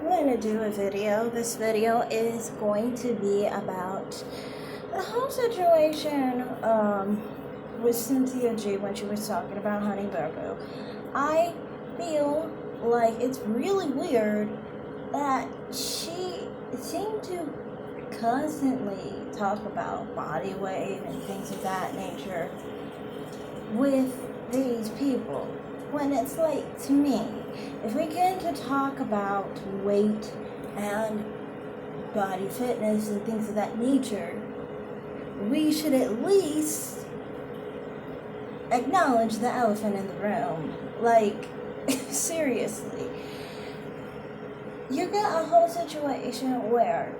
I'm going to do a video. This video is going to be about the whole situation with Cynthia G when she was talking about Honey Boo Boo. I feel like it's really weird that she seemed to constantly talk about body weight and things of that nature with these people. When it's like, to me, if we get to talk about weight and body fitness and things of that nature, we should at least acknowledge the elephant in the room. Like, seriously. You get a whole situation where,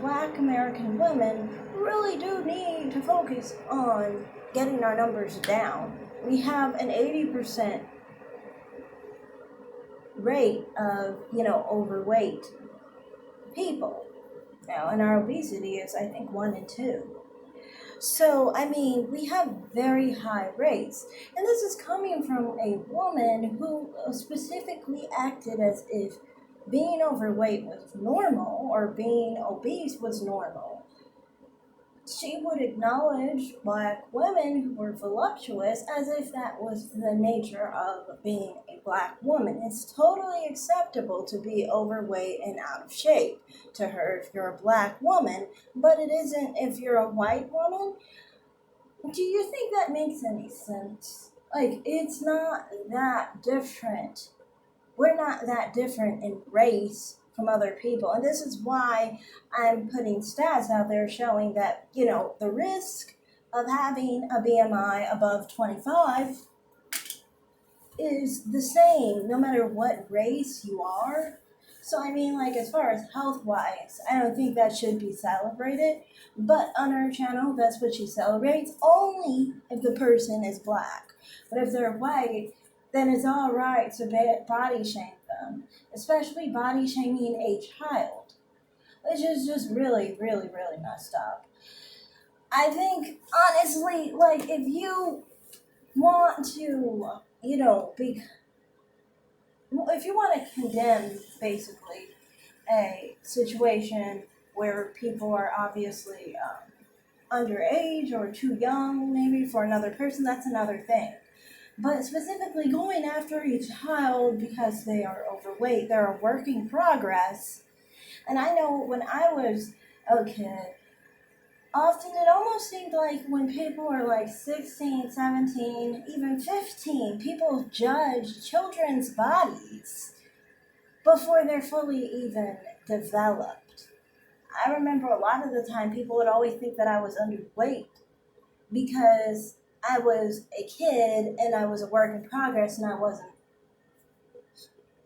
Black American women really do need to focus on getting our numbers down. We have an 80% rate of, overweight people now, and our obesity is, I think, 1 in 2. So, we have very high rates, and this is coming from a woman who specifically acted as if being overweight was normal or being obese was normal. She would acknowledge Black women who were voluptuous as if that was the nature of being a Black woman. It's totally acceptable to be overweight and out of shape to her if you're a Black woman, but it isn't if you're a white woman. Do you think that makes any sense? Like, it's not that different. We're not that different in race from other people. And this is why I'm putting stats out there showing that, the risk of having a BMI above 25 is the same no matter what race you are. So, as far as health-wise, I don't think that should be celebrated. But on her channel, that's what she celebrates, only if the person is Black. But if they're white, then it's all right to body shame them, especially body shaming a child, which is just really, really, really messed up. I think, honestly, if you want to, if you want to condemn, basically, a situation where people are obviously underage or too young, maybe, for another person, that's another thing. But specifically going after a child because they are overweight, they're a work in progress. And I know when I was a kid, often it almost seemed like when people are like 16, 17, even 15, people judge children's bodies before they're fully even developed. I remember a lot of the time people would always think that I was underweight because I was a kid and I was a work in progress and I wasn't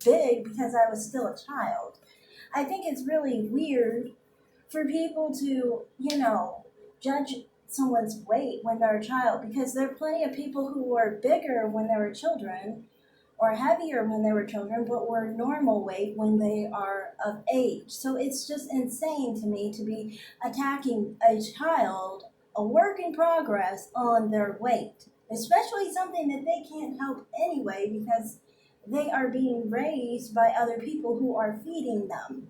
big because I was still a child. I think it's really weird for people to, judge someone's weight when they're a child, because there are plenty of people who were bigger when they were children or heavier when they were children but were normal weight when they are of age. So it's just insane to me to be attacking a child, a work in progress, on their weight, especially something that they can't help anyway because they are being raised by other people who are feeding them.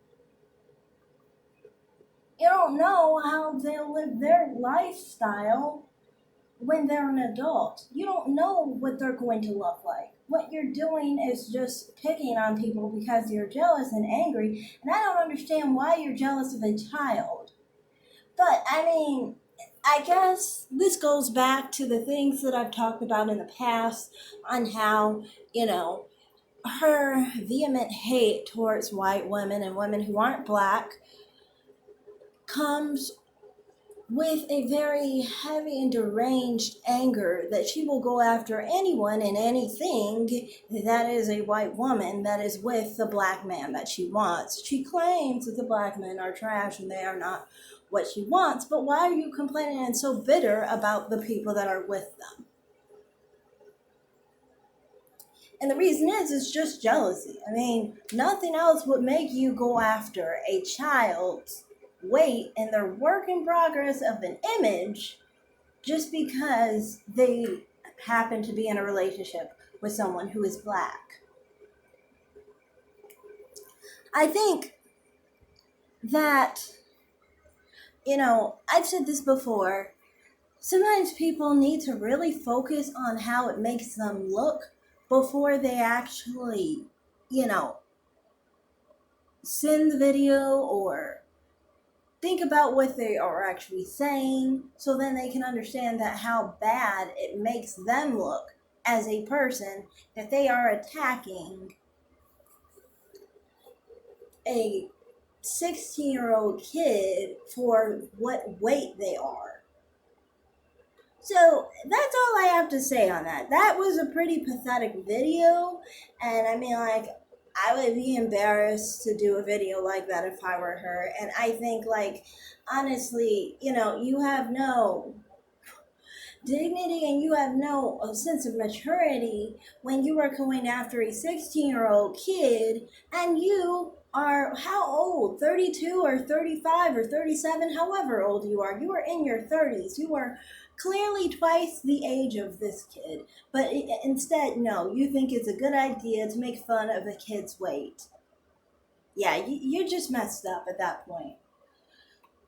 You don't know how they'll live their lifestyle when they're an adult. You don't know what they're going to look like. What you're doing is just picking on people because you're jealous and angry, and I don't understand why you're jealous of a child. But, I guess this goes back to the things that I've talked about in the past on how, her vehement hate towards white women and women who aren't Black comes with a very heavy and deranged anger that she will go after anyone and anything that is a white woman that is with the Black man that she wants. She claims that the Black men are trash and they are not what she wants, but why are you complaining and so bitter about the people that are with them? And the reason is, it's just jealousy. Nothing else would make you go after a child's weight and their work in progress of an image just because they happen to be in a relationship with someone who is Black. I think that, I've said this before. Sometimes people need to really focus on how it makes them look before they actually, you know, send the video or think about what they are actually saying, so then they can understand that how bad it makes them look as a person that they are attacking a 16-year-old kid for what weight they are. So that's all I have to say on that. That was a pretty pathetic video, and I mean, like, I would be embarrassed to do a video like that if I were her. And I think, like, honestly, you have no dignity and you have no sense of maturity when you are going after a 16-year-old kid, and you are how old? 32 or 35 or 37, however old you are. You are in your 30s. You are clearly twice the age of this kid. But instead, no, you think it's a good idea to make fun of a kid's weight. Yeah, you're just messed up at that point.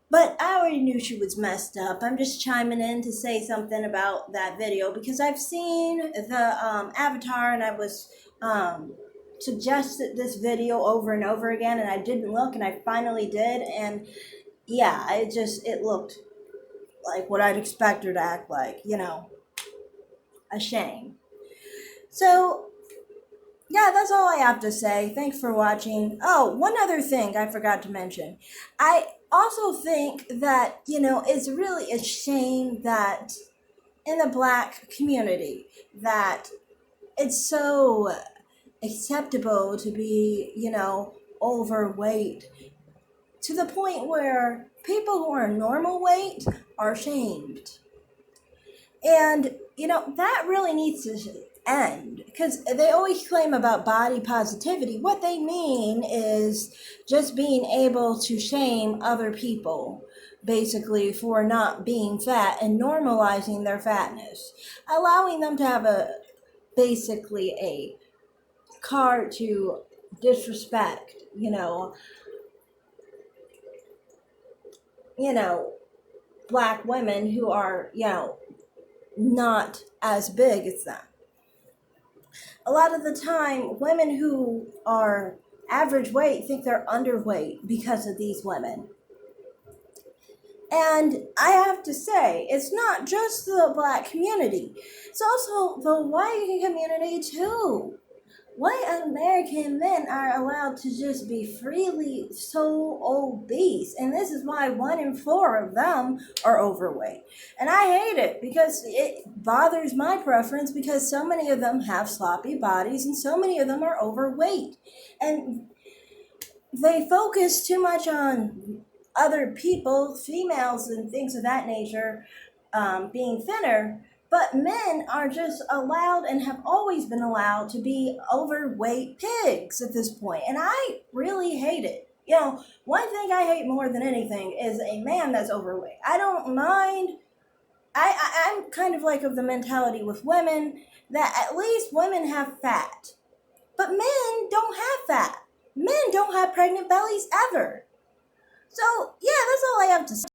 But I already knew she was messed up. I'm just chiming in to say something about that video because I've seen the avatar, and I was suggested this video over and over again, and I didn't look, and I finally did. And yeah, it looked like what I'd expect her to act like, a shame. So yeah, that's all I have to say. Thanks for watching. Oh, one other thing I forgot to mention. I also think that, it's really a shame that in the black community that it's so acceptable to be, overweight to the point where people who are normal weight are shamed. And, that really needs to end because they always claim about body positivity. What they mean is just being able to shame other people basically for not being fat and normalizing their fatness, allowing them to have basically a card to disrespect, you know, black women who are, not as big as them. A lot of the time, women who are average weight think they're underweight because of these women. And I have to say, it's not just the black community, it's also the white community too. White American men are allowed to just be freely so obese, and this is why 1 in 4 of them are overweight. And I hate it because it bothers my preference because so many of them have sloppy bodies and so many of them are overweight. And they focus too much on other people, females and things of that nature, being thinner. But men are just allowed and have always been allowed to be overweight pigs at this point. And I really hate it. One thing I hate more than anything is a man that's overweight. I don't mind. I'm kind of like of the mentality with women that at least women have fat. But men don't have fat. Men don't have pregnant bellies ever. So, yeah, that's all I have to say.